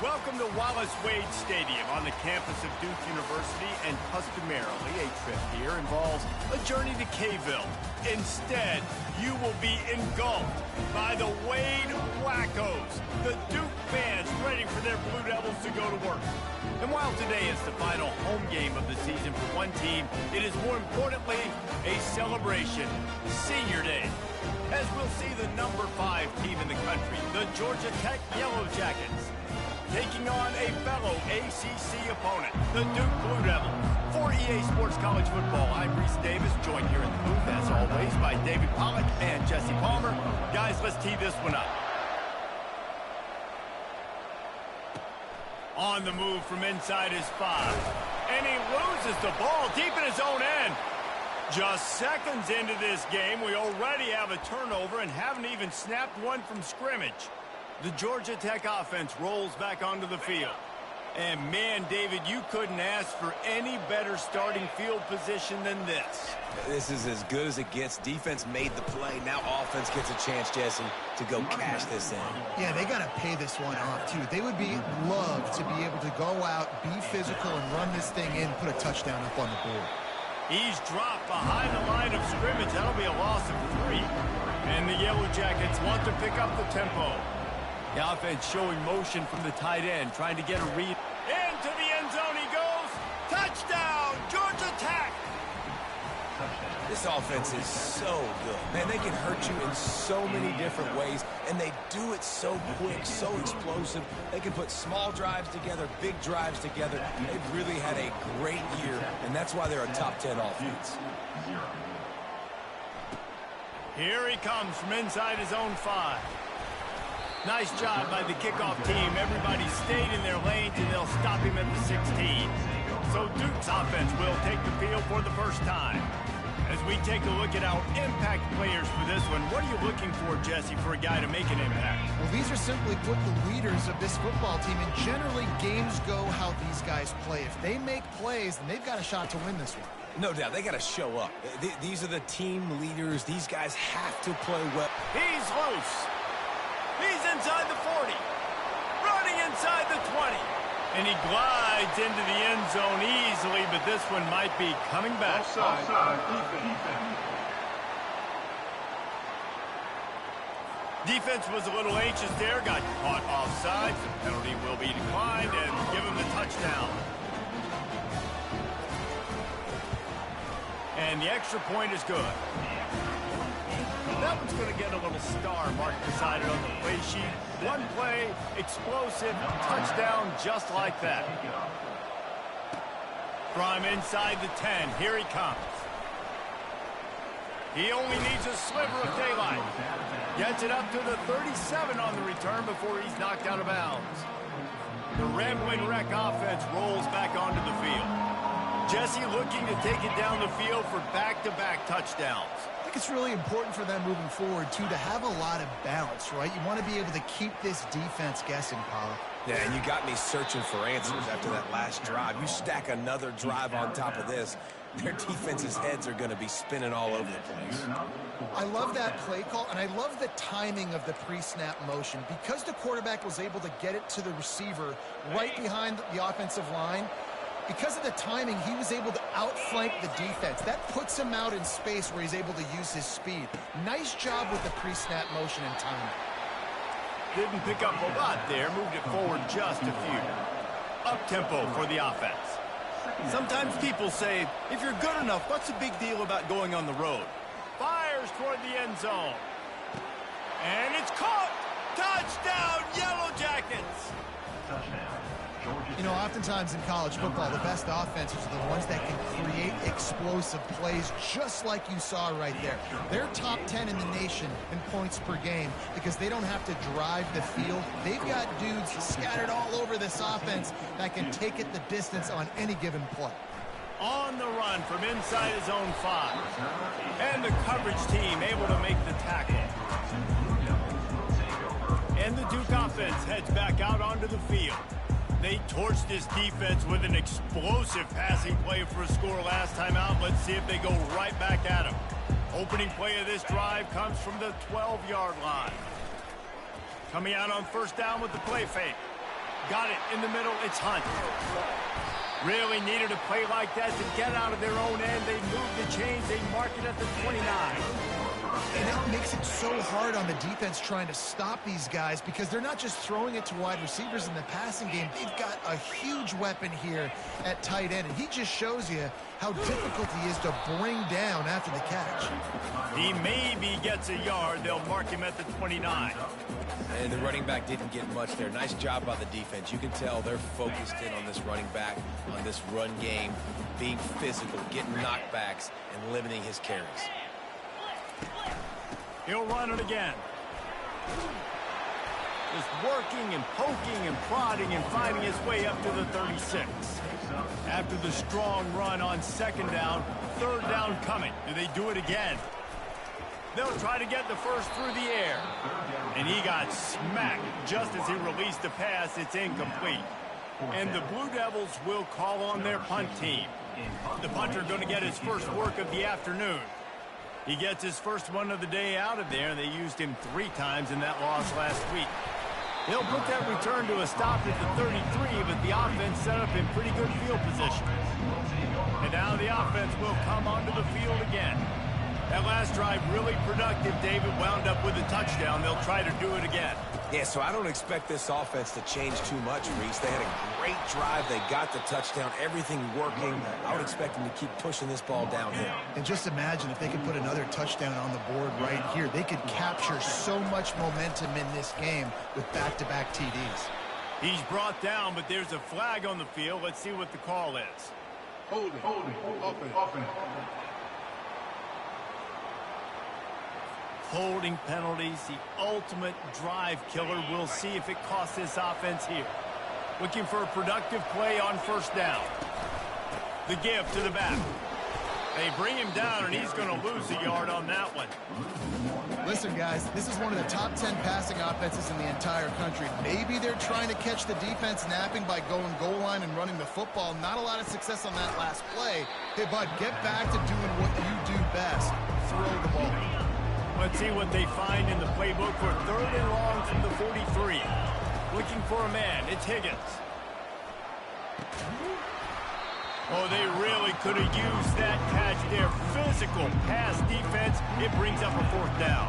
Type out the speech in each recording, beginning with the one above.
Welcome to Wallace Wade Stadium on the campus of Duke University, and customarily a trip here involves a journey to K-ville. Instead, you will be engulfed by the Wade Wackos, the Duke fans ready for their Blue Devils to go to work. And while today is the final home game of the season for one team, it is more importantly a celebration, Senior Day, as we'll see the number 5 team in the country, the Georgia Tech Yellow Jackets, taking on a fellow ACC opponent, the Duke Blue Devils. For EA Sports College Football, I'm Reese Davis, joined here in the booth, as always, by David Pollack and Jesse Palmer. Guys, let's tee this one up. On the move from inside his 5. And he loses the ball deep in his own end. Just seconds into this game, we already have a turnover and haven't even snapped one from scrimmage. The Georgia Tech offense rolls back onto the field. And man, David, you couldn't ask for any better starting field position than this. This is as good as it gets. Defense made the play. Now offense gets a chance, Jesse, to go cash this in. Yeah, they got to pay this one off, too. They would love to be able to go out, be physical, and run this thing in, put a touchdown up on the board. He's dropped behind the line of scrimmage. That'll be a loss of 3. And the Yellow Jackets want to pick up the tempo. The offense showing motion from the tight end, trying to get a read. Into the end zone he goes. Touchdown, Georgia Tech! This offense is so good. Man, they can hurt you in so many different ways, and they do it so quick, so explosive. They can put small drives together, big drives together. They've really had a great year, and that's why they're a top 10 offense. Here he comes from inside his own 5. Nice job by the kickoff team. Everybody stayed in their lanes, and they'll stop him at the 16. So Duke's offense will take the field for the first time. As we take a look at our impact players for this one, what are you looking for, Jesse, for a guy to make an impact? Well, these are simply put the leaders of this football team, and generally games go how these guys play. If they make plays, then they've got a shot to win this one. No doubt, they got to show up. These are the team leaders. These guys have to play well. He's loose. He's inside the 40. Running inside the 20. And he glides into the end zone easily, but this one might be coming back. Offside. Defense was a little anxious there, got caught offside. The penalty will be declined and give him the touchdown. And the extra point is good. That one's going to get a little star mark beside it on the play sheet. One play, explosive, touchdown just like that. From inside the 10, here he comes. He only needs a sliver of daylight. Gets it up to the 37 on the return before he's knocked out of bounds. The Rambling Wreck offense rolls back onto the field. Jesse looking to take it down the field for back-to-back touchdowns. I think it's really important for them moving forward, too, to have a lot of balance, right? You want to be able to keep this defense guessing, Pollard. Yeah, and you got me searching for answers after that last drive. You stack another drive on top of this, their defense's heads are going to be spinning all over the place. I love that play call, and I love the timing of the pre-snap motion. Because the quarterback was able to get it to the receiver right behind the offensive line, because of the timing, he was able to outflank the defense. That puts him out in space where he's able to use his speed. Nice job with the pre-snap motion and timing. Didn't pick up a lot there, moved it forward just a few. Up-tempo for the offense. Sometimes people say, if you're good enough, what's the big deal about going on the road? Fires toward the end zone. And it's caught! Touchdown, Yellow Jackets! You know, oftentimes in college football, the best offenses are the ones that can create explosive plays just like you saw right there. They're top 10 in the nation in points per game because they don't have to drive the field. They've got dudes scattered all over this offense that can take it the distance on any given play. On the run from inside his own 5. And the coverage team able to make the tackle. And the Duke offense heads back out onto the field. They torched this defense with an explosive passing play for a score last time out. Let's see if they go right back at him. Opening play of this drive comes from the 12-yard line. Coming out on first down with the play fake. Got it in the middle. It's Hunt. Really needed a play like that to get out of their own end. They move the chains. They mark it at the 29. And it makes it so hard on the defense trying to stop these guys because they're not just throwing it to wide receivers in the passing game. They've got a huge weapon here at tight end, and he just shows you how difficult he is to bring down after the catch. He maybe gets a yard. They'll mark him at the 29. And the running back didn't get much there. Nice job by the defense. You can tell they're focused in on this running back, on this run game, being physical, getting knockbacks, and limiting his carries. He'll run it again. Just working and poking and prodding and finding his way up to the 36. After the strong run on second down, third down coming. Do they do it again? They'll try to get the first through the air. And he got smacked just as he released the pass. It's incomplete. And the Blue Devils will call on their punt team. The punter going to get his first work of the afternoon. He gets his first one of the day out of there. They used him 3 times in that loss last week. They'll put that return to a stop at the 33, but the offense set up in pretty good field position. And now the offense will come onto the field again. That last drive really productive. David wound up with a touchdown. They'll try to do it again. Yeah, so I don't expect this offense to change too much, Reese. They had a great drive. They got the touchdown. Everything working. I would expect them to keep pushing this ball downhill. And just imagine if they could put another touchdown on the board right here. They could capture so much momentum in this game with back-to-back TDs. He's brought down, but there's a flag on the field. Let's see what the call is. Holding, offense. Holding penalties, the ultimate drive killer. We'll see if it costs this offense here. Looking for a productive play on first down. The give to the back. They bring him down, and he's going to lose a yard on that one. Listen, guys, this is one of the top 10 passing offenses in the entire country. Maybe they're trying to catch the defense napping by going goal line and running the football. Not a lot of success on that last play. Hey, bud, get back to doing what you do best. Throw the ball. Let's see what they find in the playbook for third and long from the 43. Looking for a man. It's Higgins. Oh, they really could have used that catch there. Physical pass defense. It brings up a fourth down.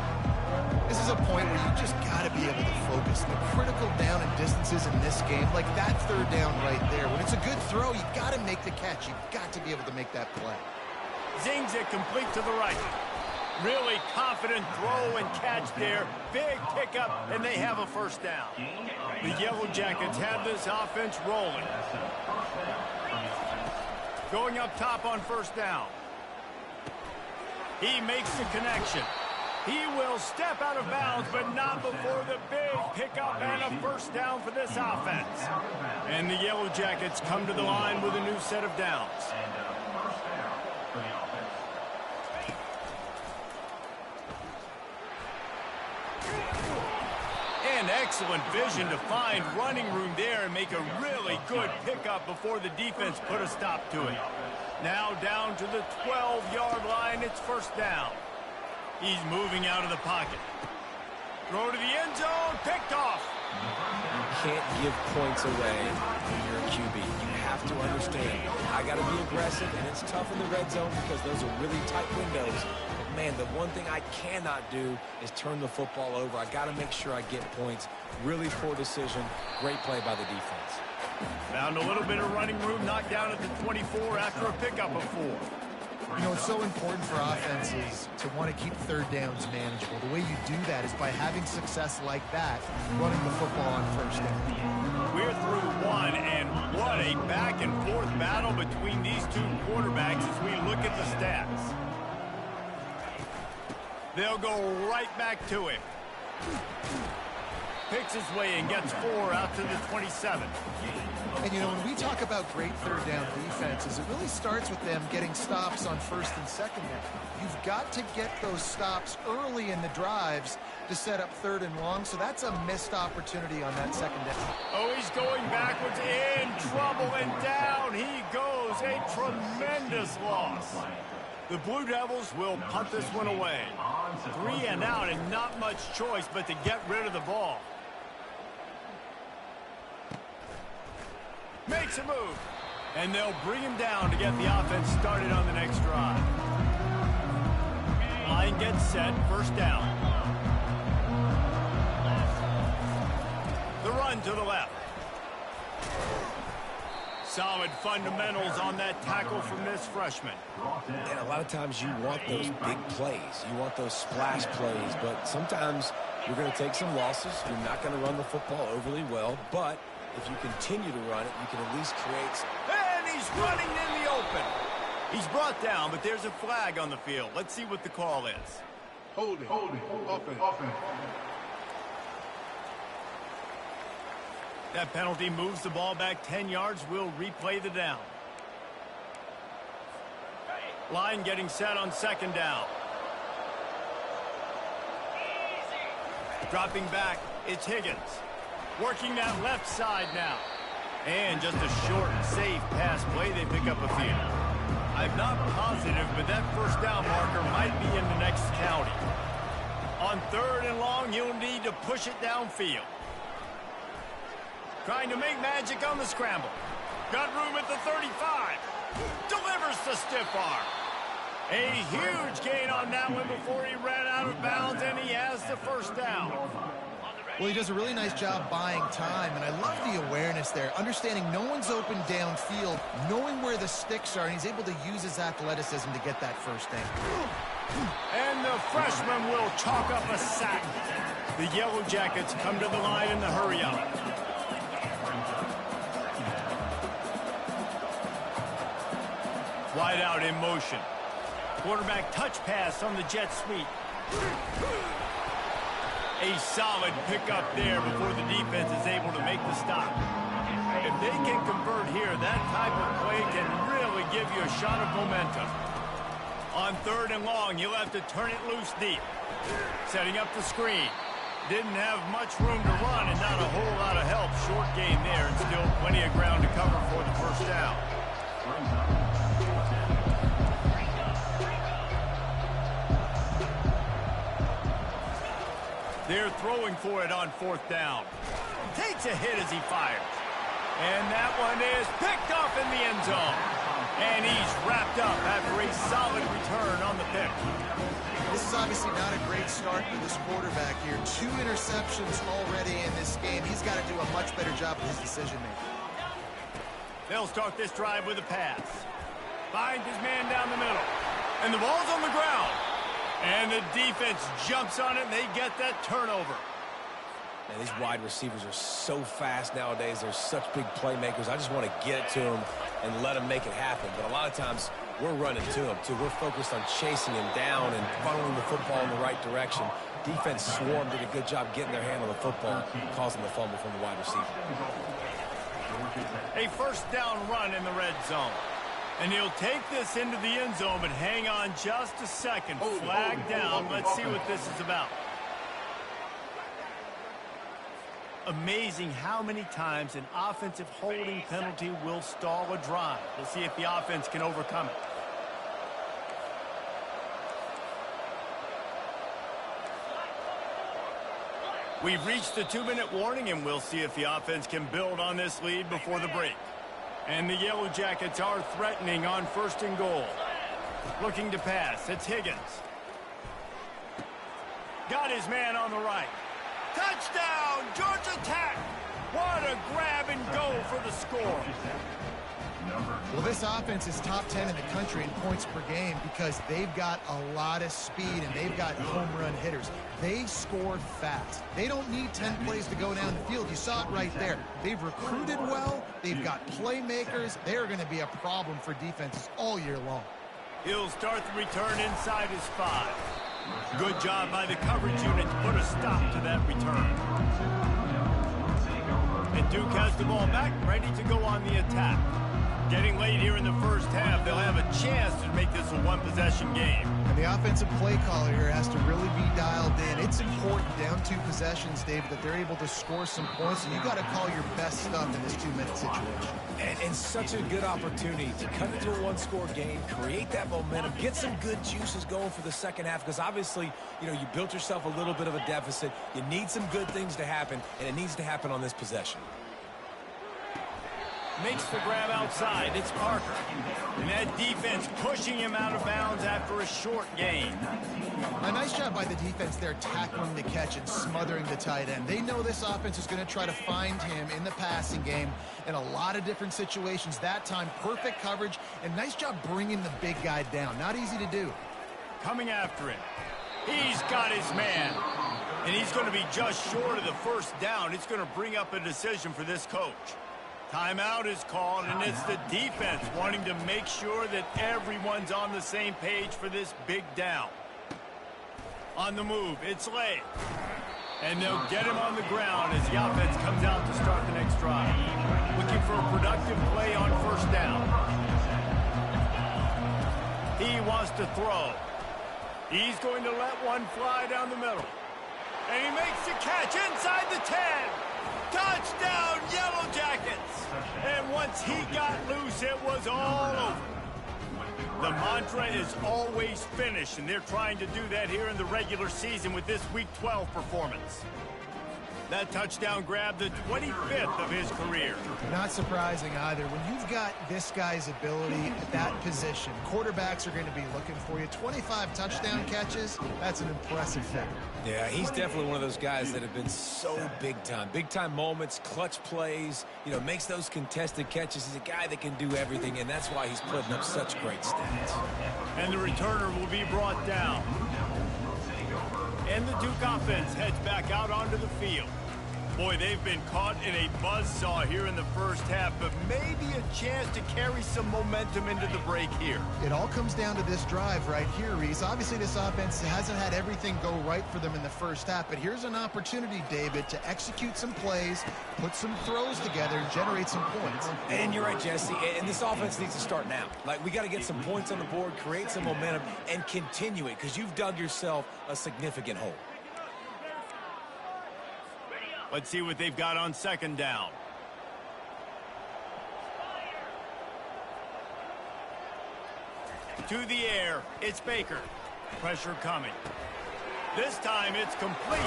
This is a point where you just got to be able to focus. The critical down and distances in this game, like that third down right there. When it's a good throw, you got to make the catch. You've got to be able to make that play. Zings it complete to the right. Really confident throw and catch there. Big pickup, and they have a first down. The Yellow Jackets have this offense rolling. Going up top on first down. He makes the connection. He will step out of bounds, but not before the big pickup and a first down for this offense. And the Yellow Jackets come to the line with a new set of downs. And excellent vision to find running room there and make a really good pickup before the defense put a stop to it. Now down to the 12-yard line. It's first down. He's moving out of the pocket. Throw to the end zone. Picked off. You can't give points away when you're a QB. You have to understand, I got to be aggressive, and it's tough in the red zone because those are really tight windows. But, man, the one thing I cannot do is turn the football over. I got to make sure I get points. Really poor decision. Great play by the defense. Found a little bit of running room, knocked down at the 24 after a pickup of 4. You know, it's so important for offenses to want to keep third downs manageable. The way you do that is by having success like that, running the football on first down. We're through one, and what a back-and-forth battle between these two quarterbacks as we look at the stats. They'll go right back to him. Picks his way and gets 4 out to the 27. And, you know, when we talk about great third down defenses, it really starts with them getting stops on first and second down. You've got to get those stops early in the drives to set up third and long, so that's a missed opportunity on that second down. Oh, he's going backwards, in trouble, and down he goes. A tremendous loss. The Blue Devils will punt this one away. 3 and out, and not much choice but to get rid of the ball. Makes a move. And they'll bring him down to get the offense started on the next drive. Line gets set, first down. The run to the left. Solid fundamentals on that tackle from this freshman. And a lot of times you want those big plays. You want those splash plays, but sometimes you're going to take some losses. You're not going to run the football overly well, but if you continue to run it, you can at least create... And he's running in the open. He's brought down, but there's a flag on the field. Let's see what the call is. Holding, offense. That penalty moves the ball back 10 yards. We'll replay the down. Line getting set on second down. Dropping back, it's Higgins. Working that left side now. And just a short and safe pass play. They pick up a few. I'm not positive, but that first down marker might be in the next county. On third and long, you'll need to push it downfield. Trying to make magic on the scramble. Got room at the 35. Delivers the stiff arm. A huge gain on that one before he ran out of bounds, and he has the first down. Well, he does a really nice job buying time, and I love the awareness there, understanding no one's open downfield, knowing where the sticks are, and he's able to use his athleticism to get that first down. And the freshman will chalk up a sack. The Yellow Jackets come to the line in the hurry-up. Wide out in motion. Quarterback touch pass on the jet sweep. A solid pickup there before the defense is able to make the stop. If they can convert here, that type of play can really give you a shot of momentum. On third and long, you'll have to turn it loose deep. Setting up the screen. Didn't have much room to run and not a whole lot of help. Short gain there and still plenty of ground to cover for the first down. They're throwing for it on fourth down. Takes a hit as he fires. And that one is picked off in the end zone. And he's wrapped up after a solid return on the pick. This is obviously not a great start for this quarterback here. 2 interceptions already in this game. He's got to do a much better job with his decision-making. They'll start this drive with a pass. Finds his man down the middle. And the ball's on the ground. And the defense jumps on it, and they get that turnover. Man, these wide receivers are so fast nowadays. They're such big playmakers. I just want to get it to them and let them make it happen. But a lot of times, we're running to them, too. We're focused on chasing him down and funneling the football in the right direction. Defense swarm did a good job getting their hand on the football, causing the fumble from the wide receiver. A first down run in the red zone. And he'll take this into the end zone, but hang on just a second. Flag down. Let's see what this is about. Amazing how many times an offensive holding penalty will stall a drive. We'll see if the offense can overcome it. We've reached the 2-minute warning, and we'll see if the offense can build on this lead before the break. And the Yellow Jackets are threatening on first and goal. Looking to pass. It's Higgins. Got his man on the right. Touchdown, Georgia Tech. What a grab and go for the score. Well, this offense is top 10 in the country in points per game because they've got a lot of speed and they've got home run hitters. They score fast. They don't need 10 plays to go down the field. You saw it right there. They've recruited well. They've got playmakers. They're going to be a problem for defenses all year long. He'll start the return inside his 5. Good job by the coverage unit to put a stop to that return. And Duke has the ball back, ready to go on the attack. Getting late here in the first half, they'll have a chance to make this a one-possession game. And the offensive play caller here has to really be dialed in. It's important down 2 possessions, Dave, that they're able to score some points, and you got to call your best stuff in this 2-minute situation. And such a good opportunity to cut into a one-score game, create that momentum, get some good juices going for the second half, because obviously, you know, you built yourself a little bit of a deficit. You need some good things to happen, and it needs to happen on this possession. Makes the grab outside. It's Parker. And that defense pushing him out of bounds after a short gain. A nice job by the defense there, tackling the catch and smothering the tight end. They know this offense is going to try to find him in the passing game in a lot of different situations. That time, perfect coverage, and nice job bringing the big guy down. Not easy to do. Coming after him. He's got his man. And he's going to be just short of the first down. It's going to bring up a decision for this coach. Timeout is called, and it's the defense wanting to make sure that everyone's on the same page for this big down. On the move, it's Lay. And they'll get him on the ground as the offense comes out to start the next drive. Looking for a productive play on first down. He wants to throw. He's going to let one fly down the middle. And he makes the catch inside the 10. Touchdown, Yellow Jackets. And once he got loose, it was all over. The mantra is always finish, and they're trying to do that here in the regular season with this Week 12 performance. That touchdown grabbed the 25th of his career. Not surprising either. When you've got this guy's ability at that position, quarterbacks are going to be looking for you. 25 touchdown catches, that's an impressive thing. Yeah, he's definitely one of those guys that have been so big time. Big time moments, clutch plays, you know, makes those contested catches. He's a guy that can do everything, and that's why he's putting up such great stats. And the returner will be brought down. And the Duke offense heads back out onto the field. Boy, they've been caught in a buzzsaw here in the first half, but maybe a chance to carry some momentum into the break here. It all comes down to this drive right here, Reese. Obviously, this offense hasn't had everything go right for them in the first half, but here's an opportunity, David, to execute some plays, put some throws together, and generate some points. And you're right, Jesse, and this offense needs to start now. Like, we got to get some points on the board, create some momentum, and continue it, because you've dug yourself a significant hole. Let's see what they've got on second down. To the air, it's Baker. Pressure coming. This time it's complete.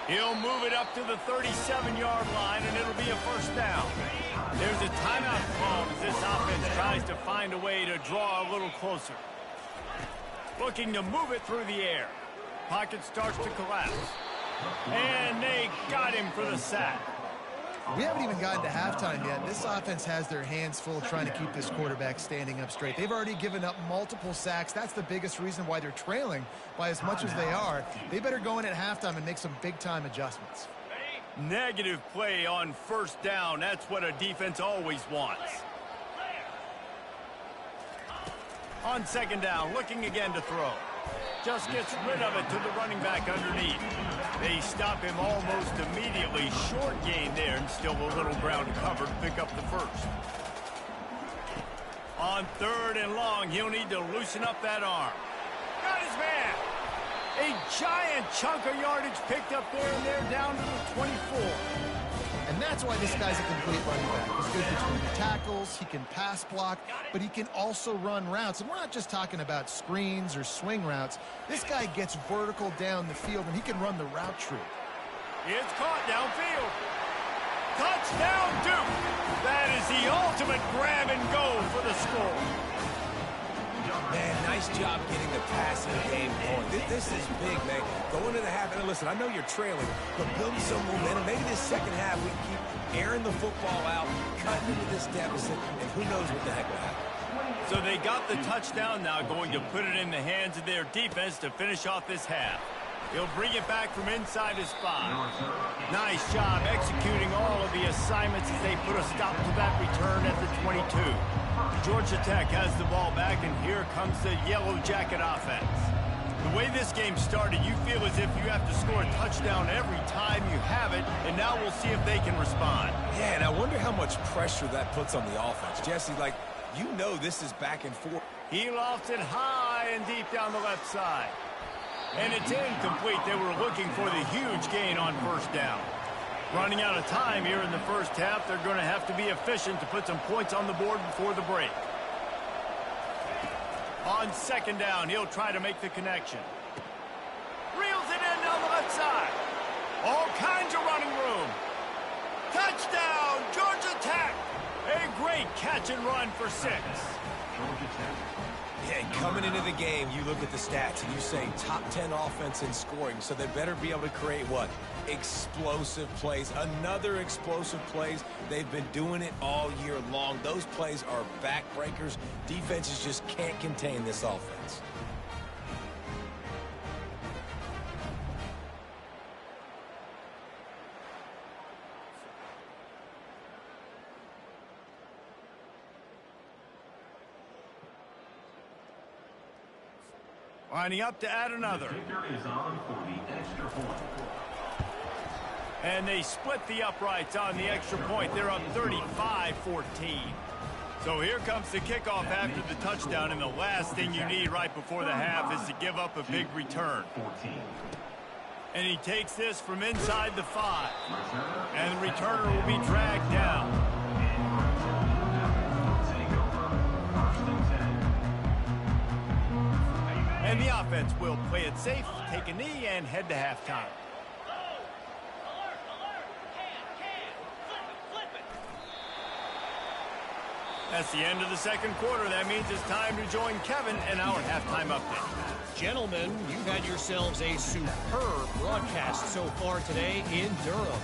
He'll move it up to the 37-yard line, and it'll be a first down. There's a timeout called as this offense tries to find a way to draw a little closer. Looking to move it through the air. Pocket starts to collapse. And they got him for the sack. We haven't even gotten to halftime yet. This offense has their hands full trying to keep this quarterback standing up straight. They've already given up multiple sacks. That's the biggest reason why they're trailing by as much as they are. They better go in at halftime and make some big-time adjustments. Negative play on first down. That's what a defense always wants. On second down, looking again to throw. Just gets rid of it to the running back underneath. They stop him almost immediately. Short gain there, and still a little ground covered to pick up the first. On third and long, he'll need to loosen up that arm. Got his man. A giant chunk of yardage picked up there, and they're down to the 24. And that's why this guy's a complete running back. He's good between the tackles, he can pass block, but he can also run routes. And we're not just talking about screens or swing routes. This guy gets vertical down the field, and he can run the route tree. It's caught downfield. Touchdown, Duke. That is the ultimate grab and go for the score. Man, nice job getting the passing game going. This is big, man. Going to the half, and listen, I know you're trailing, but build some momentum. Maybe this second half we can keep airing the football out, cutting into this deficit, and who knows what the heck will happen. So they got the touchdown now, going to put it in the hands of their defense to finish off this half. He'll bring it back from inside his spot. Nice job executing all of the assignments as they put a stop to that return at the 22. Georgia Tech has the ball back, and here comes the Yellow Jacket offense. The way this game started, you feel as if you have to score a touchdown every time you have it, and now we'll see if they can respond. Yeah, and I wonder how much pressure that puts on the offense. Jesse, like, you know this is back and forth. He lofts it high and deep down the left side. And it's incomplete. They were looking for the huge gain on first down. Running out of time here in the first half, they're going to have to be efficient to put some points on the board before the break. On second down, he'll try to make the connection. Reels it in down the left side. All kinds of running room. Touchdown, Georgia Tech. great catch and run for 6. Yeah, coming into the game, you look at the stats and you say top 10 offense in scoring, so they better be able to create what? Explosive plays. Another explosive plays. They've been doing it all year long. Those plays are backbreakers. Defenses just can't contain this offense. Lining up to add another. And they split the uprights on the extra point. They're up 35-14. So here comes the kickoff after the touchdown, and the last thing you need right before the half is to give up a big return. And he takes this from inside the 5. And the returner will be dragged down. And the offense will play it safe, take a knee, and head to halftime. That's the end of the second quarter. That means it's time to join Kevin in our halftime update. Gentlemen, you've had yourselves a superb broadcast so far today in Durham.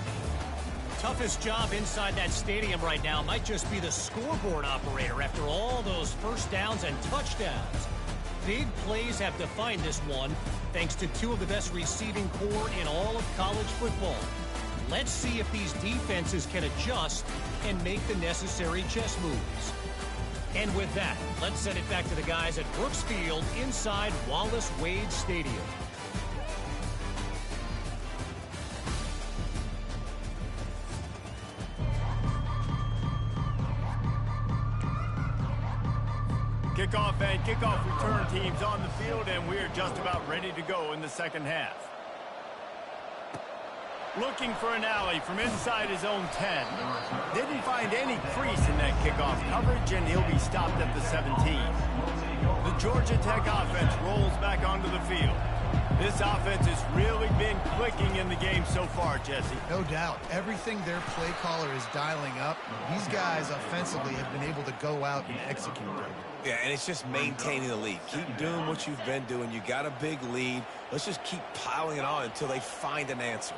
Toughest job inside that stadium right now might just be the scoreboard operator after all those first downs and touchdowns. Big plays have defined this one, thanks to 2 of the best receiving corps in all of college football. Let's see if these defenses can adjust and make the necessary chess moves. And with that, let's send it back to the guys at Brooks Field inside Wallace Wade Stadium. Kickoff and kickoff return teams on the field, and we're just about ready to go in the second half. Looking for an alley from inside his own 10. Didn't find any crease in that kickoff coverage, and he'll be stopped at the 17. The Georgia Tech offense rolls back onto the field. This offense has really been clicking in the game so far, Jesse. No doubt. Everything their play caller is dialing up, these guys offensively have been able to go out and execute them. Yeah, and it's just maintaining the lead. Keep doing what you've been doing. You got a big lead. Let's just keep piling it on until they find an answer.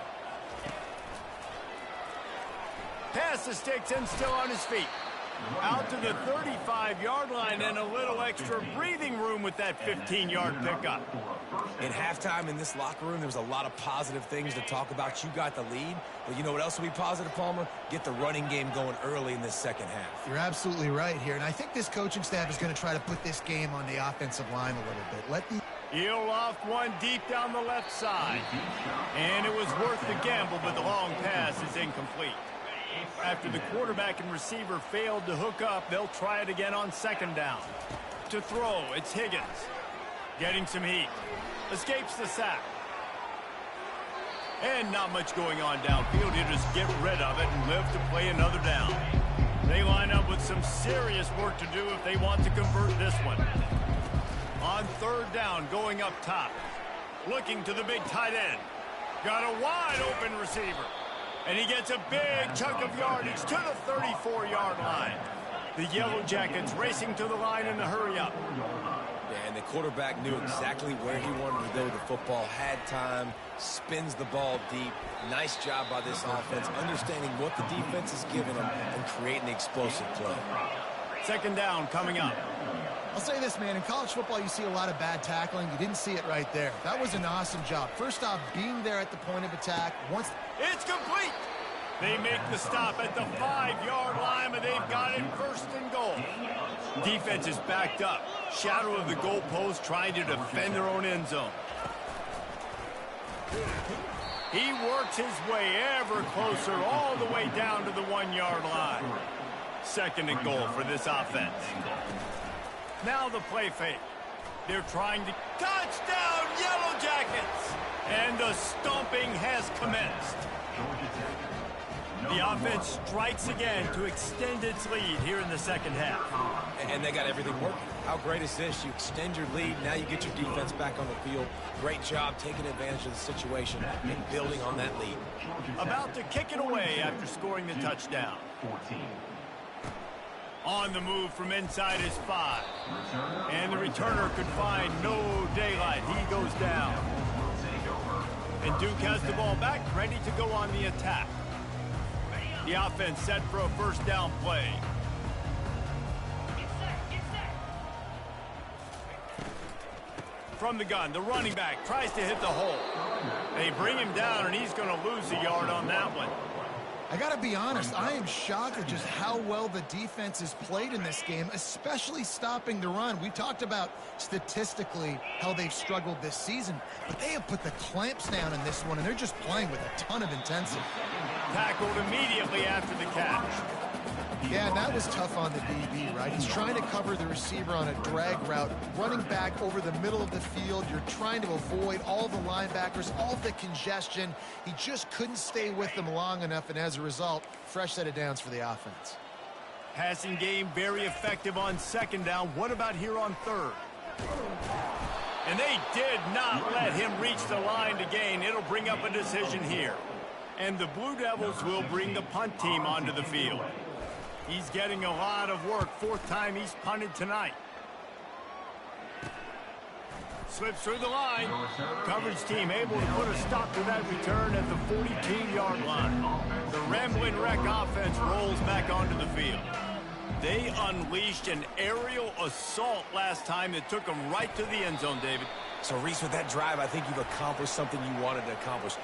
Pass the sticks and still on his feet. Out to the 35-yard line, and a little extra breathing room with that 15-yard pickup. In halftime in this locker room, there was a lot of positive things to talk about. You got the lead, but you know what else will be positive, Palmer? Get the running game going early in this second half. You're absolutely right here, and I think this coaching staff is going to try to put this game on the offensive line a little bit. He'll loft one deep down the left side. And it was worth the gamble, but the long pass is incomplete. After the quarterback and receiver failed to hook up, they'll try it again on second down. To throw, it's Higgins. Getting some heat. Escapes the sack. And not much going on downfield. He'll just get rid of it and live to play another down. They line up with some serious work to do if they want to convert this one. On third down, going up top. Looking to the big tight end. Got a wide open receiver. And he gets a big chunk of yardage to the 34-yard line. The Yellow Jackets racing to the line in a hurry-up. Yeah, and the quarterback knew exactly where he wanted to go with the football, had time, spins the ball deep. Nice job by this offense, understanding what the defense is giving them and creating the explosive play. Second down coming up. I'll say this, man. In college football, you see a lot of bad tackling. You didn't see it right there. That was an awesome job. First off, being there at the point of attack. It's complete. They make the stop at the 5-yard line, but they've got it first and goal. Defense is backed up. Shadow of the goalpost, trying to defend their own end zone. He works his way ever closer all the way down to the 1-yard line. Second and goal for this offense. Now the play fake. They're trying to... Touchdown, Yellow Jackets! And the stomping has commenced. The offense strikes again to extend its lead here in the second half. And they got everything working. How great is this? You extend your lead, now you get your defense back on the field. Great job taking advantage of the situation and building on that lead. About to kick it away after scoring the touchdown. On the move from inside his 5. And the returner could find no daylight. He goes down. And Duke has the ball back, ready to go on the attack. The offense set for a first down play. From the gun, the running back tries to hit the hole. They bring him down, and he's going to lose a yard on that one. I got to be honest, I am shocked at just how well the defense has played in this game, especially stopping the run. We talked about statistically how they've struggled this season, but they have put the clamps down in this one, and they're just playing with a ton of intensity. Tackled immediately after the catch. Yeah, and that was tough on the DB, right? He's trying to cover the receiver on a drag route, running back over the middle of the field. You're trying to avoid all the linebackers, all the congestion. He just couldn't stay with them long enough, and as a result, fresh set of downs for the offense. Passing game very effective on second down. What about here on third? And they did not let him reach the line to gain. It'll bring up a decision here. And the Blue Devils will bring the punt team onto the field. He's getting a lot of work. 4th time he's punted tonight. Slips through the line. Coverage team able to put a stop to that return at the 42-yard line. The Rambling Wreck offense rolls back onto the field. They unleashed an aerial assault last time that took them right to the end zone, David. So, Reese, with that drive, I think you've accomplished something you wanted to accomplish.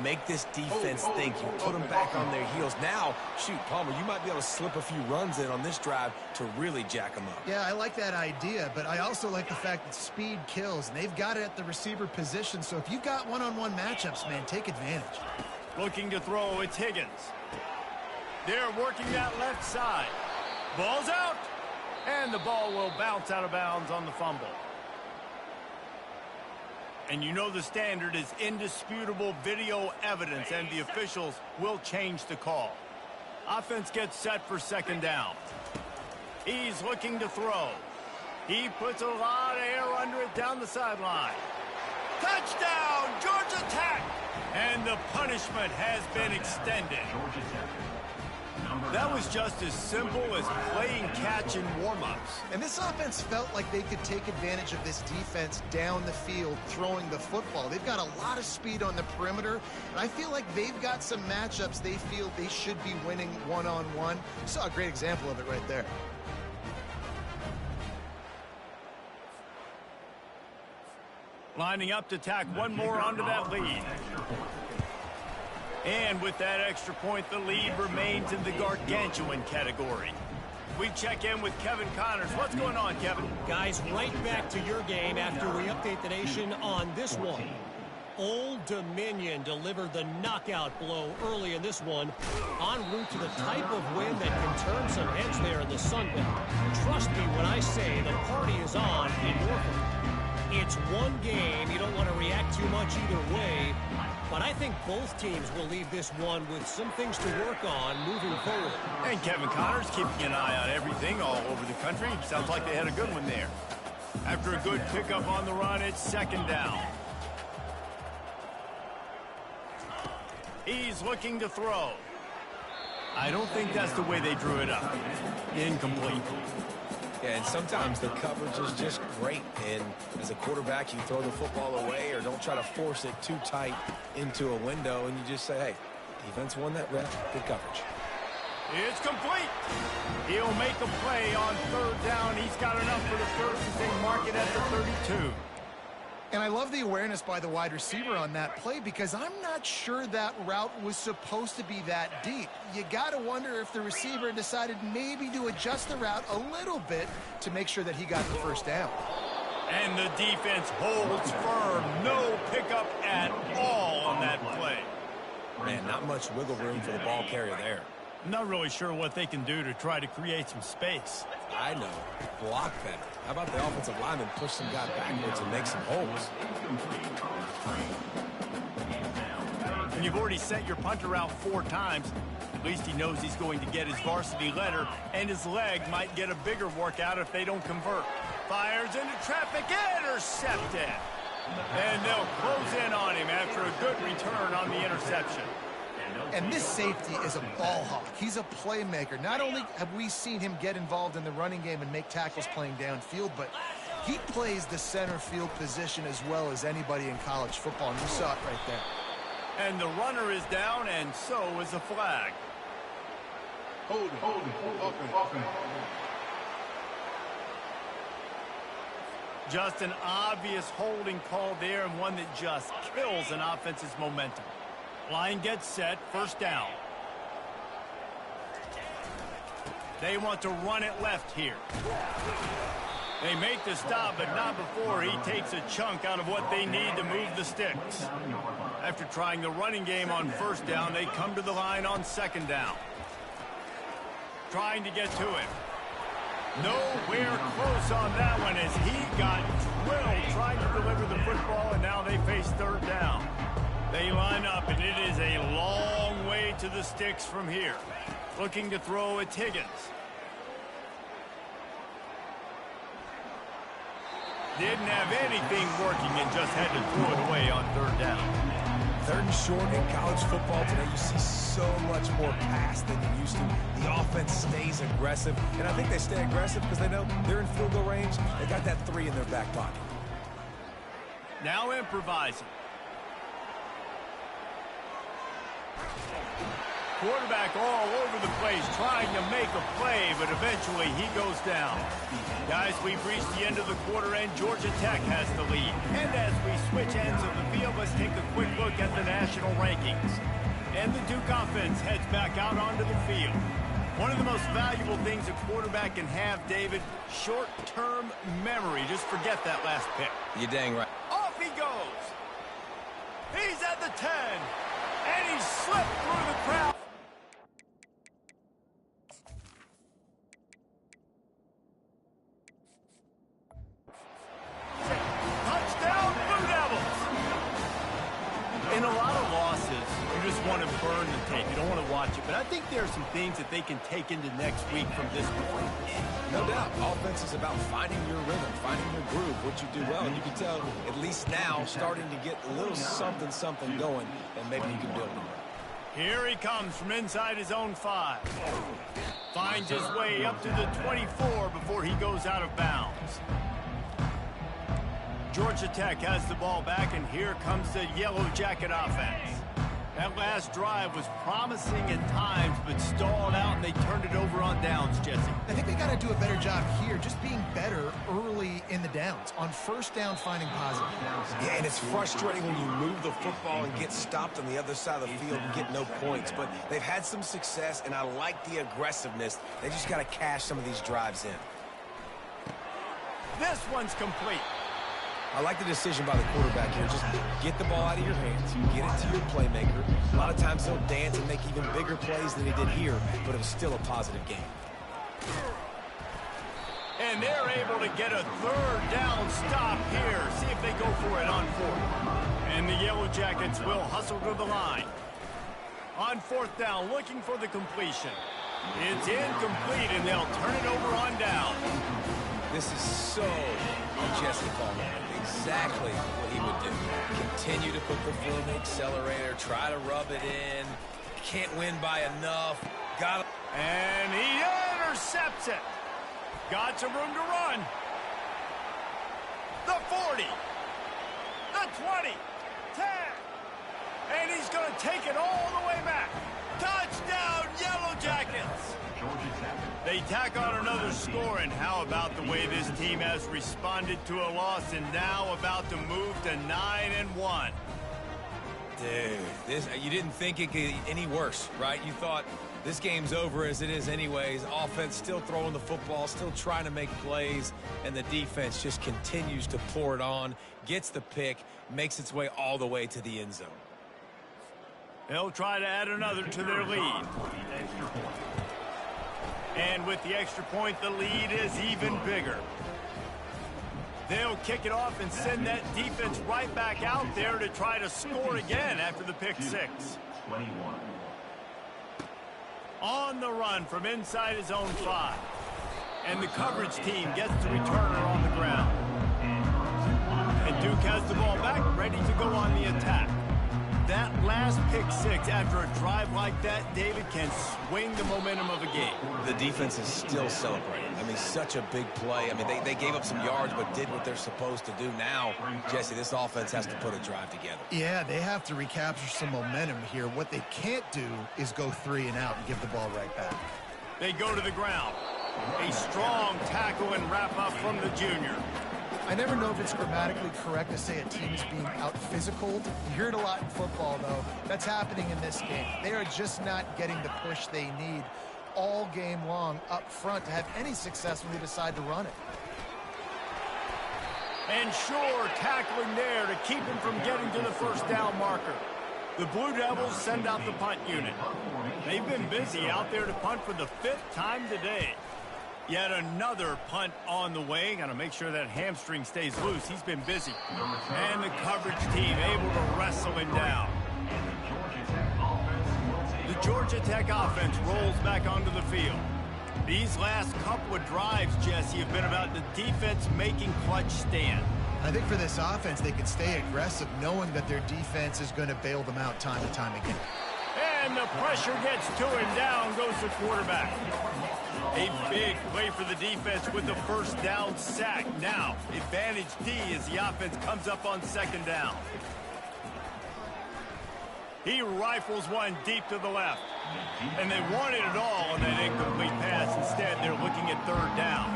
Make this defense think. You put them back on their heels. Now, shoot, Palmer, you might be able to slip a few runs in on this drive to really jack them up. Yeah, I like that idea, but I also like the fact that speed kills, and they've got it at the receiver position, so if you've got one-on-one matchups, man, take advantage. Looking to throw, it's Higgins. They're working that left side. Ball's out, and the ball will bounce out of bounds on the fumble. And you know the standard is indisputable video evidence, and the officials will change the call. Offense gets set for second down. He's looking to throw. He puts a lot of air under it down the sideline. Touchdown, Georgia Tech! And the punishment has been extended. That was just as simple as playing catch in warm-ups. And this offense felt like they could take advantage of this defense down the field throwing the football. They've got a lot of speed on the perimeter, and I feel like they've got some matchups they feel they should be winning one-on-one. Saw a great example of it right there. Lining up to tack one more onto that lead. And with that extra point, the lead remains in the gargantuan category. We check in with Kevin Connors. What's going on, Kevin? Guys, right back to your game after we update the nation on this one. Old Dominion delivered the knockout blow early in this one, en route to the type of win that can turn some heads there in the Sun Belt. Trust me when I say the party is on in Norfolk. It's one game. You don't want to react too much either way. But I think both teams will leave this one with some things to work on moving forward. And Kevin Connors keeping an eye on everything all over the country. Sounds like they had a good one there. After a good pickup on the run, it's second down. He's looking to throw. I don't think that's the way they drew it up. Incomplete. Yeah, and sometimes the coverage is just great. And as a quarterback, you throw the football away or don't try to force it too tight into a window, and you just say, hey, defense won that rep. Good coverage. It's complete. He'll make a play on third down. He's got enough for the first as they mark it at the 32. And I love the awareness by the wide receiver on that play because I'm not sure that route was supposed to be that deep. You got to wonder if the receiver decided maybe to adjust the route a little bit to make sure that he got the first down. And the defense holds firm. No pickup at all on that play. Man, not much wiggle room for the ball carrier there. I'm not really sure what they can do to try to create some space. I know. Block better. How about the offensive lineman push some guy backwards and make some holes? And you've already sent your punter out 4 times. At least he knows he's going to get his varsity letter, and his leg might get a bigger workout if they don't convert. Fires into traffic, intercepted. And they'll close in on him after a good return on the interception. And this safety is a ball hawk. He's a playmaker. Not only have we seen him get involved in the running game and make tackles playing downfield, but he plays the center field position as well as anybody in college football, and you saw it right there. And the runner is down, and so is the flag. Hold it. Offense. Just an obvious holding call there, and one that just kills an offense's momentum. Line gets set, first down. They want to run it left here. They make the stop, but not before he takes a chunk out of what they need to move the sticks. After trying the running game on first down, they come to the line on second down. Trying to get to him. Nowhere close on that one as he got drilled trying to deliver the football, and now they face third down. They line up, and it is a long way to the sticks from here. Looking to throw at Higgins. Didn't have anything working and just had to throw it away on third down. Third and short in college football today, you see so much more pass than you used to. The offense stays aggressive, and I think they stay aggressive because they know they're in field goal range. They got that 3 in their back pocket. Now improvising. Quarterback all over the place trying to make a play, but eventually he goes down. Guys, we've reached the end of the quarter, and Georgia Tech has the lead. And as we switch ends of the field, let's take a quick look at the national rankings. And the Duke offense heads back out onto the field. One of the most valuable things a quarterback can have, David, short-term memory. Just forget that last pick. You're dang right. Off he goes. He's at the 10. And he slipped through the crowd. Touchdown, Blue Devils. In a lot of losses, you just want to burn the tape. You don't want to watch it. But I think there are some things that they can take into next week from this point. No doubt. Offense is about finding your rhythm, finding your groove, what you do well. And you can tell, at least now, starting to get a little something going, and maybe you can build it. Here he comes from inside his own 5. Finds his way up to the 24 before he goes out of bounds. Georgia Tech has the ball back, and here comes the Yellow Jacket offense. That last drive was promising at times, but stalled out, and they turned it over on downs, Jesse. I think they got to do a better job here, just being better early in the downs. On first down, finding positive. Yeah, and it's frustrating when you move the football and get stopped on the other side of the field and get no points. But they've had some success, and I like the aggressiveness. They just got to cash some of these drives in. This one's complete. I like the decision by the quarterback here. Just get the ball out of your hands. Get it to your playmaker. A lot of times he'll dance and make even bigger plays than he did here, but it was still a positive game. And they're able to get a third down stop here. See if they go for it on 4th. And the Yellow Jackets will hustle to the line. On 4th down, looking for the completion. It's incomplete, and they'll turn it over on down. This is so Jesse Ballmer. Exactly what he would do. Continue to put the foot on the accelerator, try to rub it in. Can't win by enough. Got it. And he intercepts it. Got some room to run. The 40. The 20. 10. And he's going to take it all the way back. Touchdown, Yellow Jackets. They tack on another score, and how about the way this team has responded to a loss and now about to move to 9-1. Dude, you didn't think it could get any worse, right? You thought this game's over as it is anyways. Offense still throwing the football, still trying to make plays, and the defense just continues to pour it on, gets the pick, makes its way all the way to the end zone. They'll try to add another to their lead. And with the extra point, the lead is even bigger. They'll kick it off and send that defense right back out there to try to score again after the pick 6. On the run from inside his own 5. And the coverage team gets the returner on the ground. And Duke has the ball back, ready to go on the attack. that last pick six after a drive like that, David, can swing the momentum of a game. The defense is still celebrating. I mean, such a big play. I mean, they gave up some yards but did what they're supposed to do. Now, Jesse, this offense has to put a drive together. Yeah, they have to recapture some momentum here. What they can't do is go 3 and out and give the ball right back. They go to the ground. A strong tackle and wrap-up from the junior. I never know if it's grammatically correct to say a team is being out-physicaled. You hear it a lot in football, though. That's happening in this game. They are just not getting the push they need all game long up front to have any success when they decide to run it. And sure, tackling there to keep him from getting to the first down marker. The Blue Devils send out the punt unit. They've been busy out there to punt for the 5th time today. Yet another punt on the way. Got to make sure that hamstring stays loose. He's been busy. And the coverage team able to wrestle him down. The Georgia Tech offense rolls back onto the field. These last couple of drives, Jesse, have been about the defense making clutch stand. I think for this offense, they can stay aggressive knowing that their defense is going to bail them out time and time again. And the pressure gets to him. Down goes the quarterback. A big play for the defense with the first down sack. Now, advantage D as the offense comes up on 2nd down. He rifles one deep to the left. And they wanted it all on that incomplete pass. Instead, they're looking at 3rd down.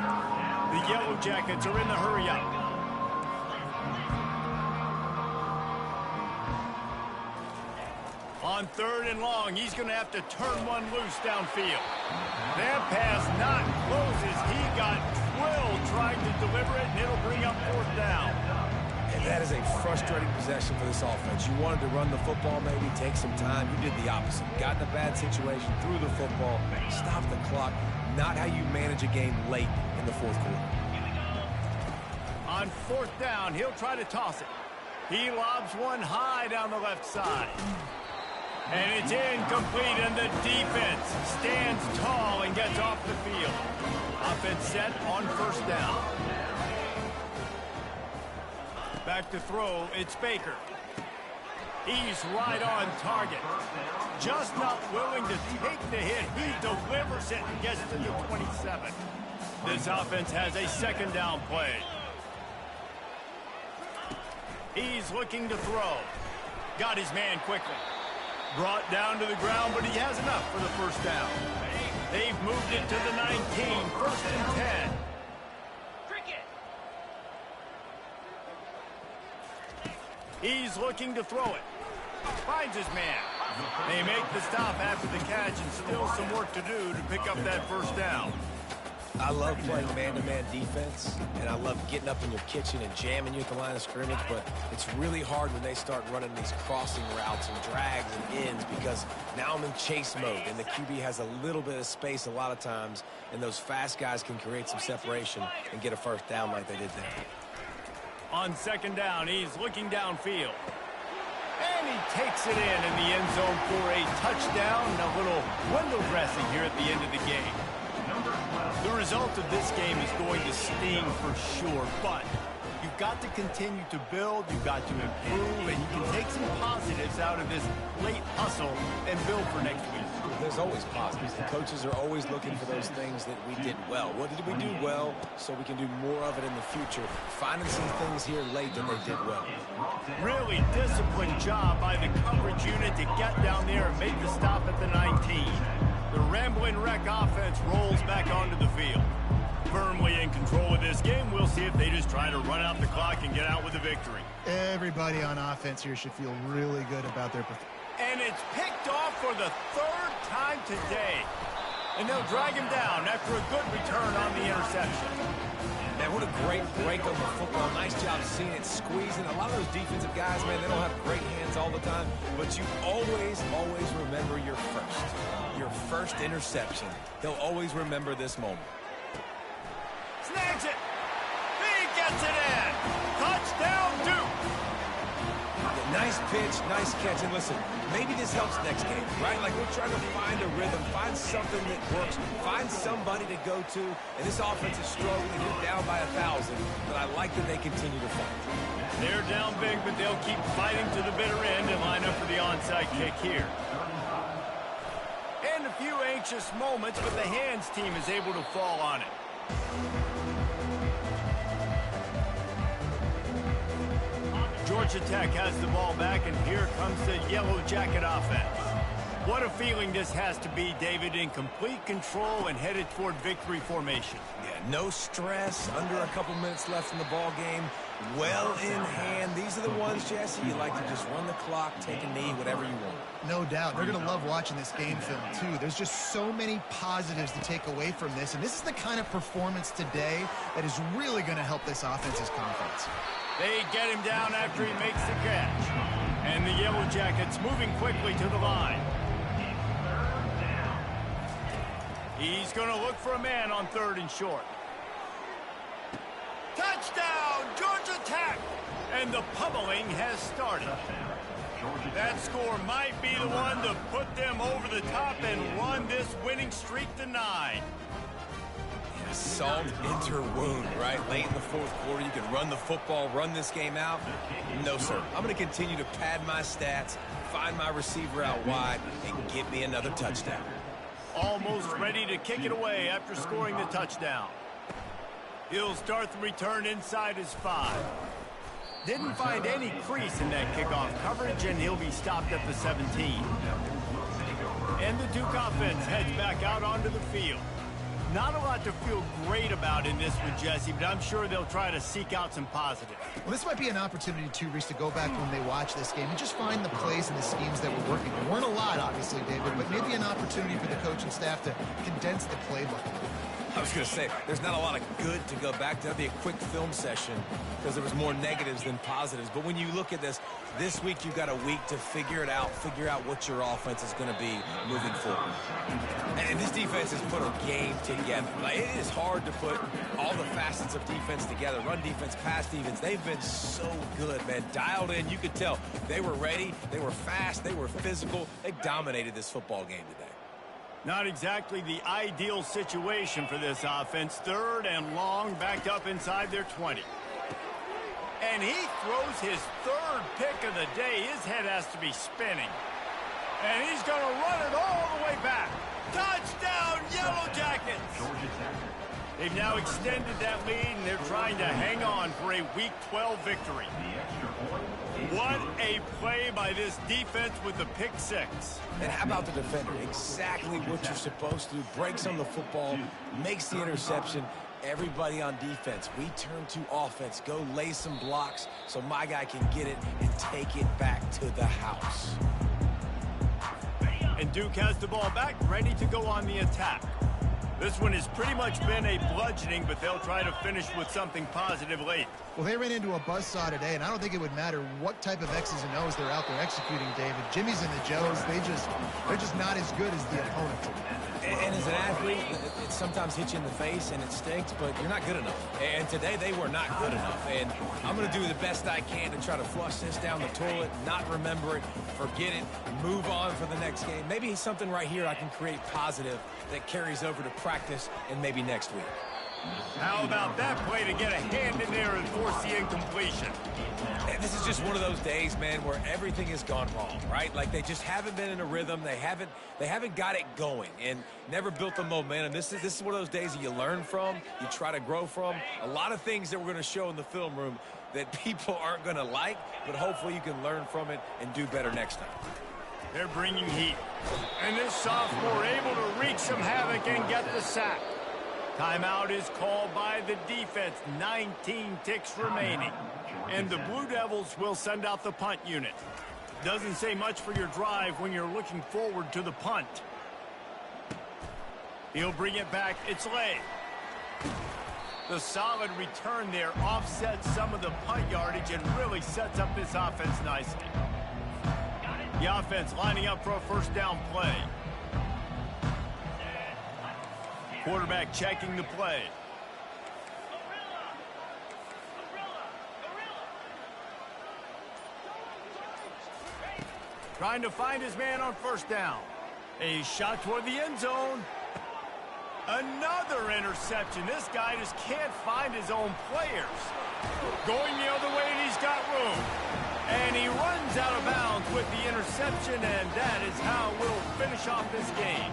The Yellow Jackets are in the hurry-up. On 3rd and long, he's going to have to turn one loose downfield. That pass not closes. He got twilled trying to deliver it, and it'll bring up 4th down. And that is a frustrating possession for this offense. You wanted to run the football, maybe take some time. You did the opposite. Got in a bad situation, threw the football, stopped the clock. Not how you manage a game late in the 4th quarter. On 4th down, he'll try to toss it. He lobs one high down the left side. And it's incomplete, and the defense stands tall and gets off the field. Offense set on 1st down. Back to throw, it's Baker. He's right on target. Just not willing to take the hit. He delivers it and gets to the 27. This offense has a 2nd down play. He's looking to throw. Got his man quickly. Brought down to the ground, but he has enough for the 1st down. They've moved it to the 19, 1st and 10. He's looking to throw it. Finds his man. They make the stop after the catch, and still some work to do to pick up that 1st down. I love playing man-to-man defense, and I love getting up in your kitchen and jamming you at the line of scrimmage, but it's really hard when they start running these crossing routes and drags and ends because now I'm in chase mode, and the QB has a little bit of space a lot of times, and those fast guys can create some separation and get a 1st down like they did there. On 2nd down, he's looking downfield. And he takes it in the end zone for a touchdown and a little window dressing here at the end of the game. The result of this game is going to sting for sure, but you've got to continue to build, you've got to improve, and you can take some positives out of this late hustle and build for next week. There's always positives. The coaches are always looking for those things that we did well. What did we do well so we can do more of it in the future? Finding some things here late that they did well. Really disciplined job by the coverage unit to get down there and make the stop at the 19. The Ramblin' Wreck offense rolls back onto the field. Firmly in control of this game, we'll see if they just try to run out the clock and get out with a victory. Everybody on offense here should feel really good about their performance. And it's picked off for the 3rd time today. And they'll drag him down after a good return on the interception. Man, what a great break on the football. Nice job seeing it squeezing. A lot of those defensive guys, man, they don't have great hands all the time, but you always remember your first interception. They'll always remember this moment. Snags it. He gets it in. Touchdown, Duke. Nice Nice pitch, nice catch. And listen, maybe this helps next game, right? Like we're trying to find a rhythm, find something that works, find somebody to go to. And this offense is struggling. You're down by 1,000, but I like that they continue to fight. They're down big, but they'll keep fighting to the bitter end and line up for the onside kick here. And a few anxious moments, but the hands team is able to fall on it. Georgia Tech has the ball back, and here comes the Yellow Jacket offense. What a feeling this has to be, David, in complete control and headed toward victory formation. Yeah, no stress, under a couple minutes left in the ball game, well in hand. These are the ones, Jesse, you like to just run the clock, take a knee, whatever you want. No doubt. They're going to love watching this game film, too. There's just so many positives to take away from this, and this is the kind of performance today that is really going to help this offense's confidence. They get him down after he makes the catch. And the Yellow Jackets moving quickly to the line. He's going to look for a man on 3rd and short. Touchdown, Georgia Tech! And the pummeling has started. That score might be the one to put them over the top and run this winning streak to 9. Salt enter wound, right? Late in the 4th quarter, you can run the football, run this game out. No, sir. I'm going to continue to pad my stats, find my receiver out wide, and get me another touchdown. Almost ready to kick it away after scoring the touchdown. He'll start the return inside his 5. Didn't find any crease in that kickoff coverage, and he'll be stopped at the 17. And the Duke offense heads back out onto the field. Not a lot to feel great about in this one, Jesse, but I'm sure they'll try to seek out some positives. Well, this might be an opportunity, too, Reese, to go back when they watch this game and just find the plays and the schemes that were working. There weren't a lot, obviously, David, but maybe an opportunity for the coaching staff to condense the playbook. I was going to say, there's not a lot of good to go back to. That'd be a quick film session because there was more negatives than positives. But when you look at this week you've got a week to figure it out, figure out what your offense is going to be moving forward. And this defense has put a game together. Like, it is hard to put all the facets of defense together. Run defense, pass defense. They've been so good, man. Dialed in. You could tell they were ready. They were fast. They were physical. They dominated this football game today. Not exactly the ideal situation for this offense. 3rd and long, backed up inside their 20. And he throws his 3rd pick of the day. His head has to be spinning. And he's going to run it all the way back. Touchdown, Yellow Jackets! They've now extended that lead, and they're trying to hang on for a Week 12 victory. What a play by this defense with the pick 6. And how about the defender? Exactly what you're supposed to. Breaks on the football, makes the interception. Everybody on defense, we turn to offense. Go lay some blocks so my guy can get it and take it back to the house. And Duke has the ball back, ready to go on the attack. This one has pretty much been a bludgeoning, but they'll try to finish with something positive late. Well, they ran into a buzzsaw today, and I don't think it would matter what type of X's and O's they're out there executing, David. Jimmy's and the Joes, they're just not as good as the opponent. And as an athlete, it sometimes hits you in the face and it stinks, but you're not good enough. And today they were not good enough. And I'm going to do the best I can to try to flush this down the toilet, not remember it, forget it, move on for the next game. Maybe something right here I can create positive that carries over to practice and maybe next week. How about that play to get a hand in there and force the incompletion? And this is just one of those days, man, where everything has gone wrong, right? Like they just haven't been in a rhythm. They haven't got it going and never built the momentum. This is one of those days that you learn from, you try to grow from. A lot of things that we're going to show in the film room that people aren't going to like, but hopefully you can learn from it and do better next time. They're bringing heat. And this sophomore able to wreak some havoc and get the sack. Timeout is called by the defense. 19 ticks remaining. And the Blue Devils will send out the punt unit. Doesn't say much for your drive when you're looking forward to the punt. He'll bring it back. It's Lay. The solid return there offsets some of the punt yardage and really sets up this offense nicely. The offense lining up for a first down play. Quarterback checking the play. trying to find his man on first down. A shot toward the end zone. Another interception. This guy just can't find his own players. Going the other way, and he's got room. And he runs out of bounds with the interception, and that is how we'll finish off this game.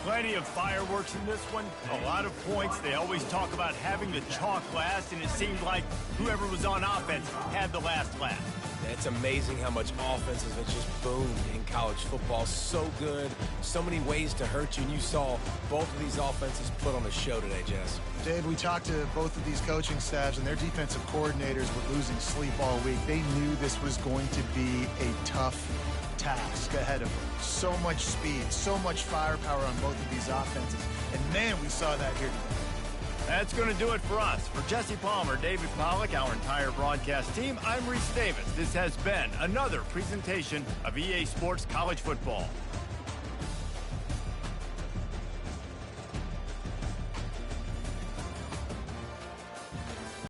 Plenty of fireworks in this one, a lot of points. They always talk about having the chalk last, and it seemed like whoever was on offense had the last laugh. It's amazing how much offenses have just boomed in college football. So good, so many ways to hurt you, and you saw both of these offenses put on a show today, Jess. Dave, we talked to both of these coaching staffs, and their defensive coordinators were losing sleep all week. They knew this was going to be a tough task ahead of them. So much speed, so much firepower on both of these offenses. And man, we saw that here today. That's going to do it for us. For Jesse Palmer, David Pollack, our entire broadcast team, I'm Reese Davis. This has been another presentation of EA Sports College Football.